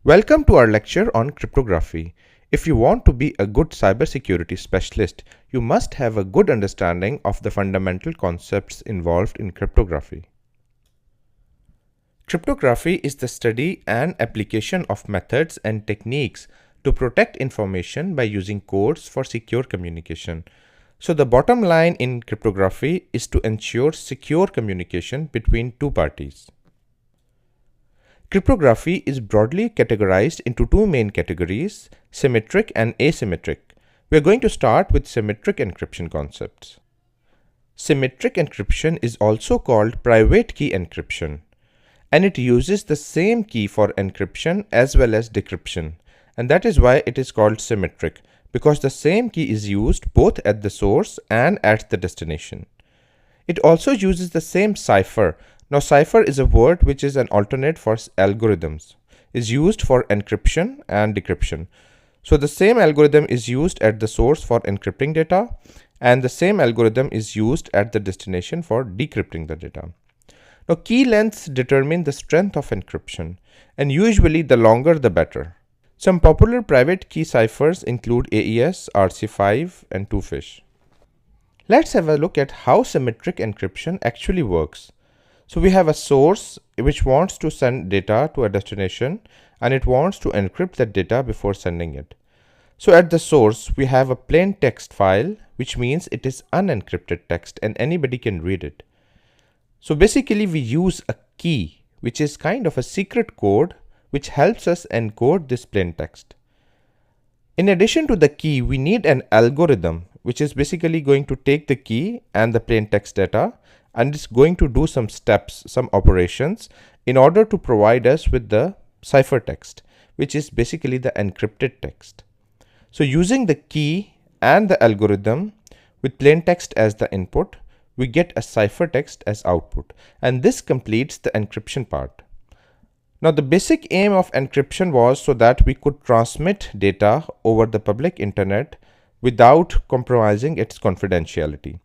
Welcome to our lecture on cryptography. If you want to be a good cybersecurity specialist, you must have a good understanding of the fundamental concepts involved in cryptography. Cryptography is the study and application of methods and techniques to protect information by using codes for secure communication. So the bottom line in cryptography is to ensure secure communication between two parties. Cryptography is broadly categorized into two main categories, symmetric and asymmetric. We are going to start with symmetric encryption concepts. Symmetric encryption is also called private key encryption, and it uses the same key for encryption as well as decryption, and that is why it is called symmetric, because the same key is used both at the source and at the destination. It also uses the same cipher. Now, cipher is a word which is an alternate for algorithms, is used for encryption and decryption. So the same algorithm is used at the source for encrypting data, and the same algorithm is used at the destination for decrypting the data. Now, key lengths determine the strength of encryption, and usually the longer the better. Some popular private key ciphers include AES, RC5, and Twofish. Let's have a look at how symmetric encryption actually works. So we have a source which wants to send data to a destination, and it wants to encrypt that data before sending it. So at the source, we have a plain text file, which means it is unencrypted text and anybody can read it. So basically we use a key, which is kind of a secret code, which helps us encode this plain text. In addition to the key, we need an algorithm, which is basically going to take the key and the plain text data, and it's going to do some steps, some operations, in order to provide us with the ciphertext, which is basically the encrypted text. So using the key and the algorithm with plain text as the input, we get a ciphertext as output, and this completes the encryption part. Now the basic aim of encryption was so that we could transmit data over the public internet without compromising its confidentiality.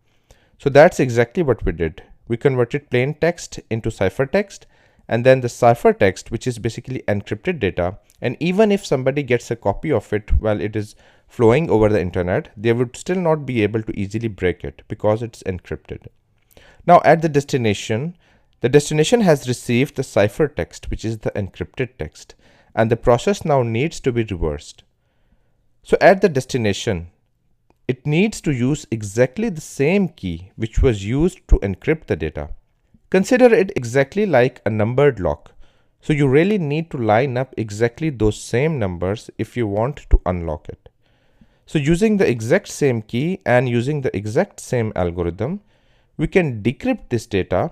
So that's exactly what we did. We converted plain text into ciphertext, and then the ciphertext, which is basically encrypted data, and even if somebody gets a copy of it while it is flowing over the internet, they would still not be able to easily break it because it's encrypted. Now at the destination has received the ciphertext, which is the encrypted text, and the process now needs to be reversed. So at the destination, it needs to use exactly the same key which was used to encrypt the data. Consider it exactly like a numbered lock. So you really need to line up exactly those same numbers if you want to unlock it. So using the exact same key and using the exact same algorithm, we can decrypt this data.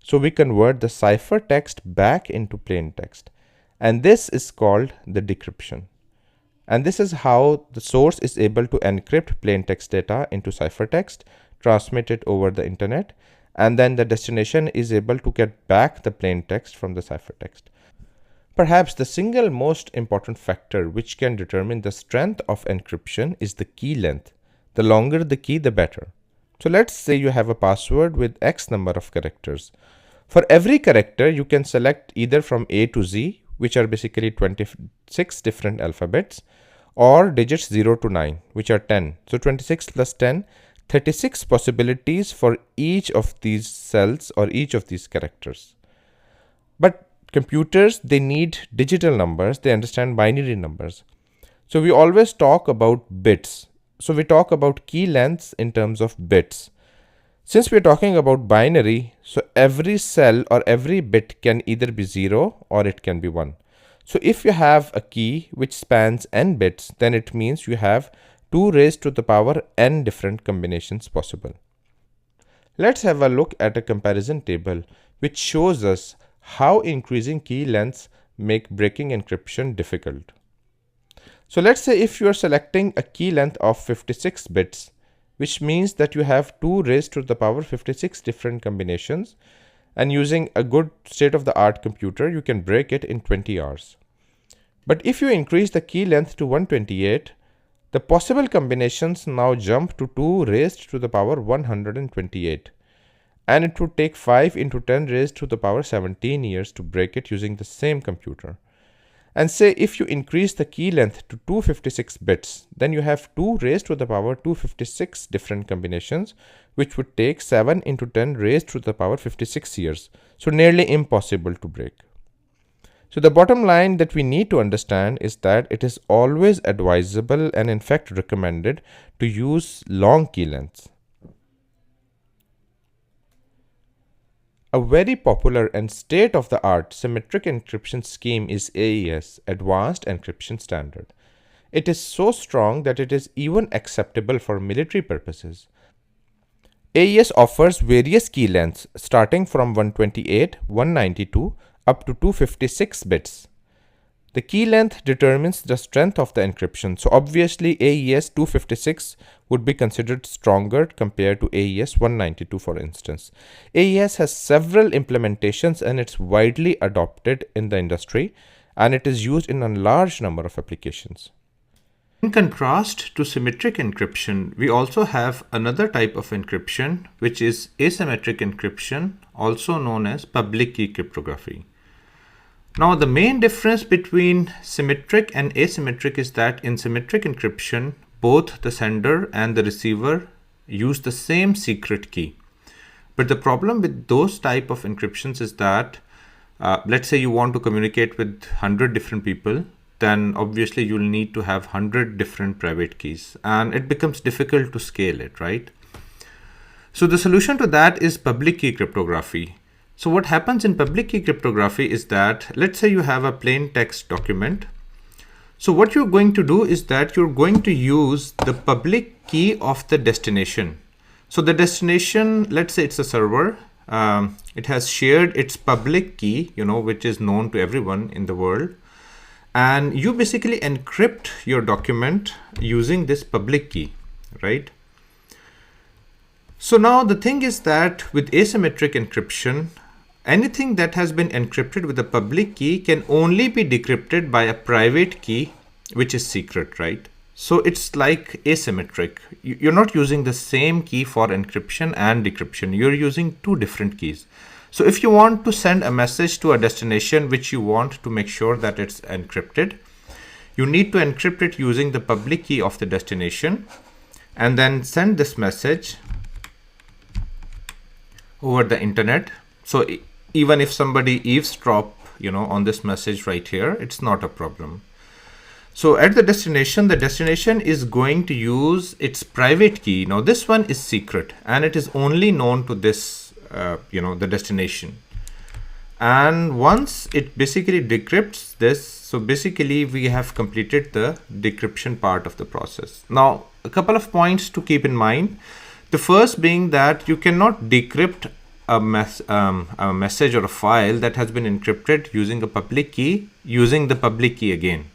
So we convert the ciphertext back into plain text, and this is called the decryption. And this is how the source is able to encrypt plain text data into ciphertext, transmit it over the internet, and then the destination is able to get back the plain text from the ciphertext. Perhaps the single most important factor which can determine the strength of encryption is the key length. The longer the key, the better. So let's say you have a password with X number of characters. For every character, you can select either from A to Z, which are basically 26 different alphabets, or digits 0 to 9, which are 10. So 26 plus 10, 36 possibilities for each of these cells or each of these characters. But computers, they need digital numbers, they understand binary numbers. So we always talk about bits. So we talk about key lengths in terms of bits. Since we're talking about binary, so every cell or every bit can either be 0 or it can be 1. So if you have a key which spans n bits, then it means you have 2 raised to the power n different combinations possible. Let's have a look at a comparison table which shows us how increasing key lengths make breaking encryption difficult. So let's say if you are selecting a key length of 56 bits, which means that you have 2 raised to the power 56 different combinations, and using a good state-of-the-art computer, you can break it in 20 hours. But if you increase the key length to 128, the possible combinations now jump to 2 raised to the power 128, and it would take 5 into 10 raised to the power 17 years to break it using the same computer. And say if you increase the key length to 256 bits, then you have 2 raised to the power 256 different combinations, which would take 7 into 10 raised to the power 56 years. So nearly impossible to break. So the bottom line that we need to understand is that it is always advisable and in fact recommended to use long key lengths. A very popular and state-of-the-art symmetric encryption scheme is AES, Advanced Encryption Standard. It is so strong that it is even acceptable for military purposes. AES offers various key lengths starting from 128, 192 up to 256 bits. The key length determines the strength of the encryption, so obviously AES 256 would be considered stronger compared to AES 192 for instance. AES has several implementations and it's widely adopted in the industry and it is used in a large number of applications. In contrast to symmetric encryption, we also have another type of encryption which is asymmetric encryption, also known as public key cryptography. Now, the main difference between symmetric and asymmetric is that in symmetric encryption, both the sender and the receiver use the same secret key. But the problem with those type of encryptions is that, let's say you want to communicate with 100 different people, then obviously you'll need to have 100 different private keys, and it becomes difficult to scale it, right? So the solution to that is public key cryptography. So what happens in public key cryptography is that, let's say you have a plain text document. So what you're going to do is that you're going to use the public key of the destination. So the destination, let's say it's a server, it has shared its public key, which is known to everyone in the world. And you basically encrypt your document using this public key, right? So now the thing is that with asymmetric encryption, anything that has been encrypted with a public key can only be decrypted by a private key, which is secret, right? So it's like asymmetric. You're not using the same key for encryption and decryption. You're using two different keys. So if you want to send a message to a destination which you want to make sure that it's encrypted, you need to encrypt it using the public key of the destination and then send this message over the internet. So even if somebody eavesdrop, on this message right here, it's not a problem. So at the destination is going to use its private key. Now this one is secret and it is only known to this, the destination. And once it basically decrypts this, so basically we have completed the decryption part of the process. Now, a couple of points to keep in mind. The first being that you cannot decrypt a message or a file that has been encrypted using a public key using the public key again.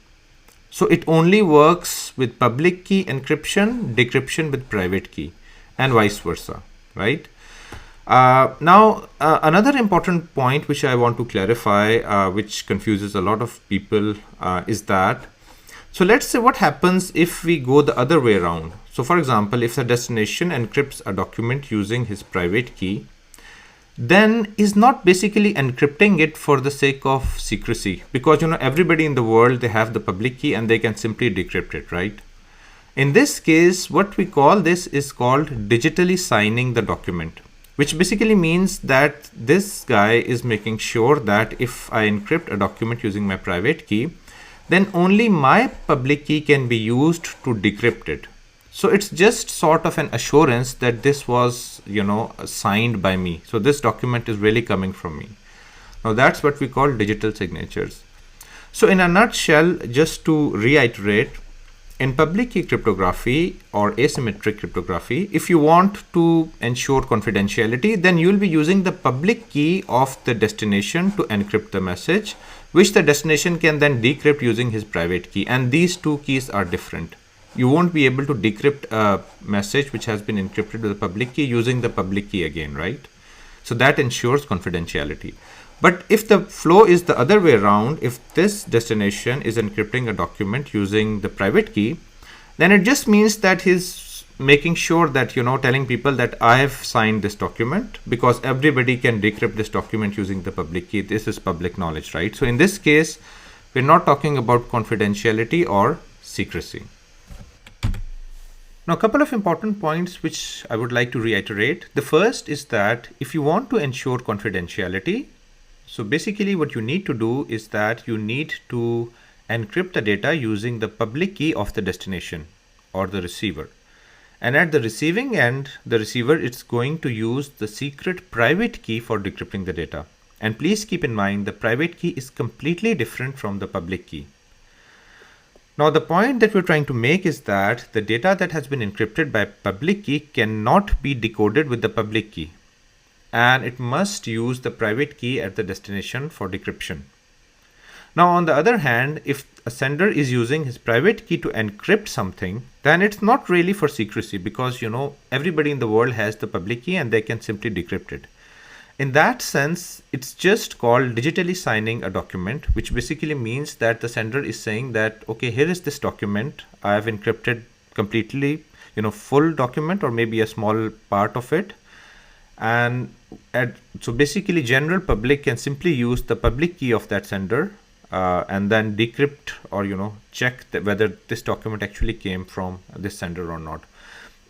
So it only works with public key encryption, decryption with private key, and vice versa, right? Now, another important point which I want to clarify, which confuses a lot of people, is that, so let's say what happens if we go the other way around. So for example, if the destination encrypts a document using his private key, then is not basically encrypting it for the sake of secrecy, because everybody in the world, they have the public key and they can simply decrypt it, right? In this case, what we call this is called digitally signing the document, which basically means that this guy is making sure that if I encrypt a document using my private key, then only my public key can be used to decrypt it. So it's just sort of an assurance that this was, signed by me. So this document is really coming from me. Now that's what we call digital signatures. So in a nutshell, just to reiterate, in public key cryptography or asymmetric cryptography, if you want to ensure confidentiality, then you'll be using the public key of the destination to encrypt the message, which the destination can then decrypt using his private key. And these two keys are different. You won't be able to decrypt a message which has been encrypted with a public key using the public key again, right? So that ensures confidentiality. But if the flow is the other way around, if this destination is encrypting a document using the private key, then it just means that he's making sure that, telling people that I have signed this document, because everybody can decrypt this document using the public key. This is public knowledge, right? So in this case, We're not talking about confidentiality or secrecy. Now, a couple of important points which I would like to reiterate. The first is that if you want to ensure confidentiality, so basically what you need to do is that you need to encrypt the data using the public key of the destination or the receiver. And at the receiving end, the receiver is going to use the secret private key for decrypting the data. And please keep in mind the private key is completely different from the public key. Now the point that we're trying to make is that the data that has been encrypted by public key cannot be decoded with the public key, and it must use the private key at the destination for decryption. Now on the other hand, if a sender is using his private key to encrypt something, then it's not really for secrecy, because everybody in the world has the public key and they can simply decrypt it. In that sense, it's just called digitally signing a document, which basically means that the sender is saying that, okay, here is this document. I have encrypted completely, full document or maybe a small part of it. And so basically general public can simply use the public key of that sender and then decrypt or, check whether this document actually came from this sender or not.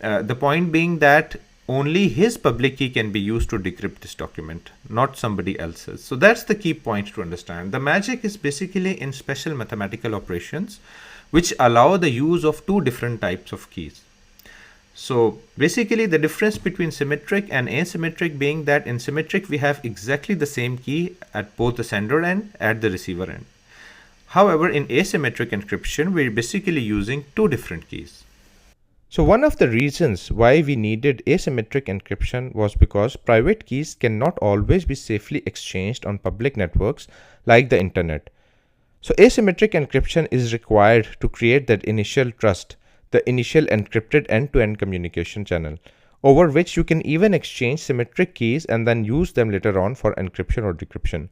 The point being that only his public key can be used to decrypt this document, not somebody else's. So that's the key point to understand. The magic is basically in special mathematical operations, which allow the use of two different types of keys. So basically the difference between symmetric and asymmetric being that in symmetric we have exactly the same key at both the sender end and the receiver end. However, in asymmetric encryption, we're basically using two different keys. So one of the reasons why we needed asymmetric encryption was because private keys cannot always be safely exchanged on public networks like the internet. So asymmetric encryption is required to create that initial trust, the initial encrypted end-to-end communication channel, over which you can even exchange symmetric keys and then use them later on for encryption or decryption.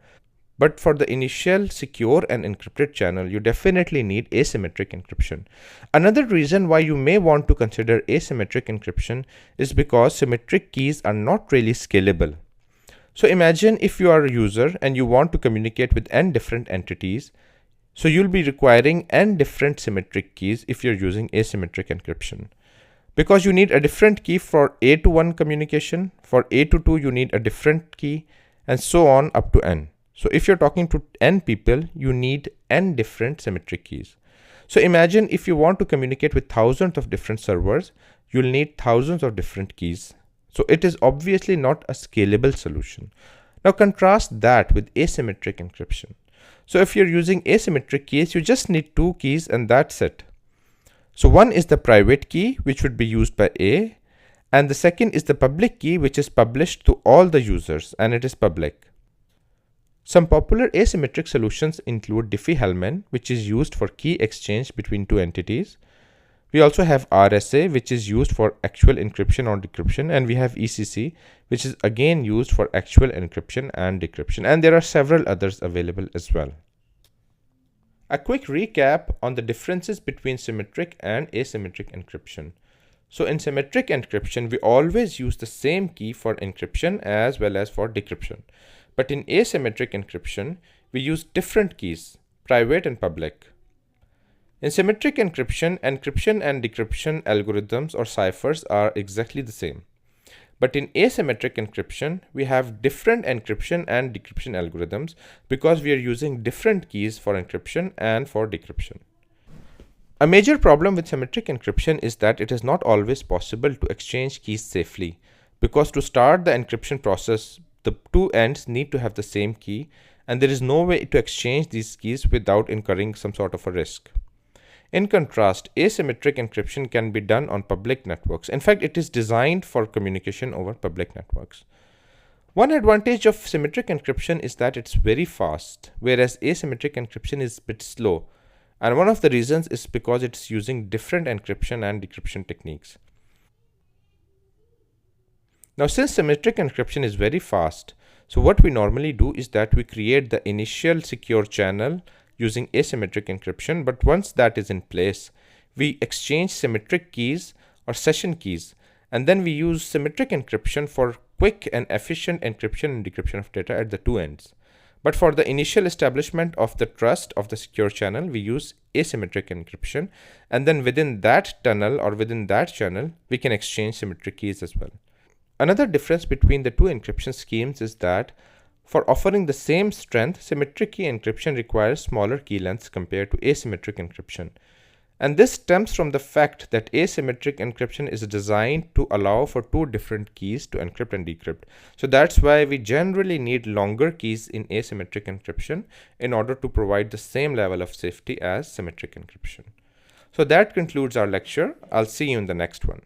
But for the initial secure and encrypted channel, you definitely need asymmetric encryption. Another reason why you may want to consider asymmetric encryption is because symmetric keys are not really scalable. So imagine if you are a user and you want to communicate with n different entities. So you'll be requiring n different symmetric keys if you're using asymmetric encryption. Because you need a different key for A to 1 communication, for A to 2 you need a different key, and so on up to n. So if you're talking to n people, you need n different symmetric keys. So imagine if you want to communicate with thousands of different servers, you'll need thousands of different keys. So it is obviously not a scalable solution. Now contrast that with asymmetric encryption. So if you're using asymmetric keys, you just need two keys and that's it. So one is the private key, which would be used by A, and the second is the public key, which is published to all the users and it is public. Some popular asymmetric solutions include Diffie-Hellman, which is used for key exchange between two entities. We also have RSA, which is used for actual encryption or decryption, and we have ECC, which is again used for actual encryption and decryption, and there are several others available as well. A quick recap on the differences between symmetric and asymmetric encryption. So in symmetric encryption, we always use the same key for encryption as well as for decryption. But in asymmetric encryption, we use different keys, private and public. In symmetric encryption, encryption and decryption algorithms or ciphers are exactly the same. But in asymmetric encryption, we have different encryption and decryption algorithms because we are using different keys for encryption and for decryption. A major problem with symmetric encryption is that it is not always possible to exchange keys safely, because to start the encryption process, the two ends need to have the same key, and there is no way to exchange these keys without incurring some sort of a risk. In contrast, asymmetric encryption can be done on public networks. In fact, it is designed for communication over public networks. One advantage of symmetric encryption is that it's very fast, whereas asymmetric encryption is a bit slow. And one of the reasons is because it's using different encryption and decryption techniques. Now, since symmetric encryption is very fast, so what we normally do is that we create the initial secure channel using asymmetric encryption, but once that is in place, we exchange symmetric keys or session keys, and then we use symmetric encryption for quick and efficient encryption and decryption of data at the two ends. But for the initial establishment of the trust of the secure channel, we use asymmetric encryption. And then within that tunnel or within that channel, we can exchange symmetric keys as well. Another difference between the two encryption schemes is that for offering the same strength, symmetric key encryption requires smaller key lengths compared to asymmetric encryption. And this stems from the fact that asymmetric encryption is designed to allow for two different keys to encrypt and decrypt. So that's why we generally need longer keys in asymmetric encryption in order to provide the same level of safety as symmetric encryption. So that concludes our lecture. I'll see you in the next one.